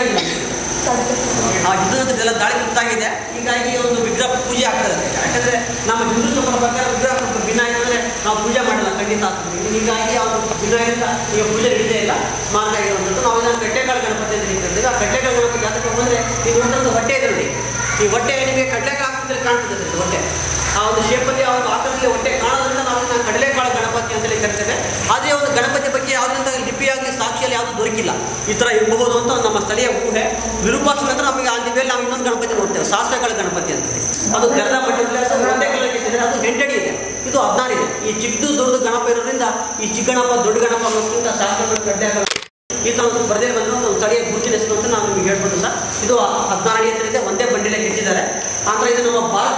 ಏನಾಗಿದೆ ಆ ಯುದ್ಧದಲ್ಲ ದಾಳಿ ಗೊತ್ತಾಗಿದೆ. ಹೀಗಾಗಿ ಒಂದು ವಿಗ್ರಹ ಪೂಜೆ ಆಗ್ತದೆ. ಯಾಕಂದರೆ ನಮ್ಮ ಹಿಂದೂ ಸಂಪ್ರದಾಯ ಪ್ರಕಾರ ವಿಗ್ರಹ ಸ್ವಲ್ಪ ಭಿನ್ನ ಆಗಿದ್ರೆ ನಾವು ಪೂಜೆ ಮಾಡಲ್ಲ, ಖಂಡಿತ ಆಗ್ತದೆ. ಹೀಗಾಗಿ ಅವರು ಭಿನ್ನ ಈಗ ಪೂಜೆ ನಡೀತೇ ಇಲ್ಲ, ಸ್ಮಾರಕ ಆಗಿರುವಂಥದ್ದು. ನಾವು ಇದನ್ನು ಕಡ್ಲೆಕಾಳು ಗಣಪತಿ ಅಂತ ಹೇಳ್ತೀವಿ. ಆ ಕಡ್ಲೆಕಾಳು ಗಣಪತಿ ಜಾತಕ ಬಂದರೆ ಈಗ ಒಂದೊಂದು ಹೊಟ್ಟೆ ಇದೆ ನೋಡಿ. ಈ ಹೊಟ್ಟೆ ನಿಮಗೆ ಕಡಲೆಕಾಳು ಹಾಕಿದ್ರೆ ಕಾಣ್ತದೆ ಸರ್. ಹೊಟ್ಟೆ ಆ ಒಂದು ಶೇಪಲ್ಲಿ ಅವ್ರ ಆಕಾರದಲ್ಲಿ ಹೊಟ್ಟೆ ಕಾಣೋದ್ರಿಂದ ನಾವು ಇದನ್ನು ಕಡಲೆಕಾಳು ಗಣಪತಿ ಅಂತೇಳಿ ಕರಿತೇವೆ. ಅದೇ ಒಂದು ಗಣಪತಿ ಬಗ್ಗೆ ಯಾವುದಂತ ಲಿಪಿಯಾಗಲಿ ಸಾಕ್ಷಿಯಲ್ಲಿ ಯಾವುದು ದೊರಕಿಲ್ಲ. ಈ ಥರ ಇರಬಹುದು ಅಂತ ನಮ್ಮ ಸ್ಥಳೀಯ ಊಹೆ. ವಿರೂಪಾಕ್ಷ ನಂತರ ನಮಗೆ ಆ ಲಿಪಿಯಲ್ಲಿ ನಾವು ಇನ್ನೊಂದು ಗಣಪತಿ ನೋಡ್ತೇವೆ, ಸಾಸ್ವೆಗಳ ಗಣಪತಿ ಅಂತೇಳಿ. ಅದು ಗರದ ಮಟ್ಟದಲ್ಲಿ ಒಂದೇ ಕಲರ್ ಕೆತ್ತಿದ್ರೆ ಅದು ಹೆಂಟಡಿ ಇದೆ, ಇದು 16 ಇದೆ. ಈ ಚಿಕ್ಕದು ದೊಡ್ಡ ಗಣಪ ಇರೋದ್ರಿಂದ ಈ ಚಿಕ್ಕ ಗಣಪ ದೊಡ್ಡ ಗಣಪ ಅನ್ನೋದ್ರಿಂದ ಶಾಸ್ತ್ರಗಳು ಕಡ್ಡಾಯ ಈ ಥರ ಒಂದು ಸ್ಪರ್ಧೆ ಬಂದು ಒಂದು ಸ್ಥಳೀಯ ಗುರುತಿನ ಹೆಸರು ಅಂತ ನಾವು ನಿಮಗೆ ಹೇಳ್ಬೋದು ಸರ್. ಇದು 16 ಅಡಿ ಎತ್ತರ ಇದೆ, ಒಂದೇ ಬಂಡಿಲೆ ಕೆತ್ತಿದ್ದಾರೆ. ಅಂದರೆ ಇದು ನಮ್ಮ ಭಾರತ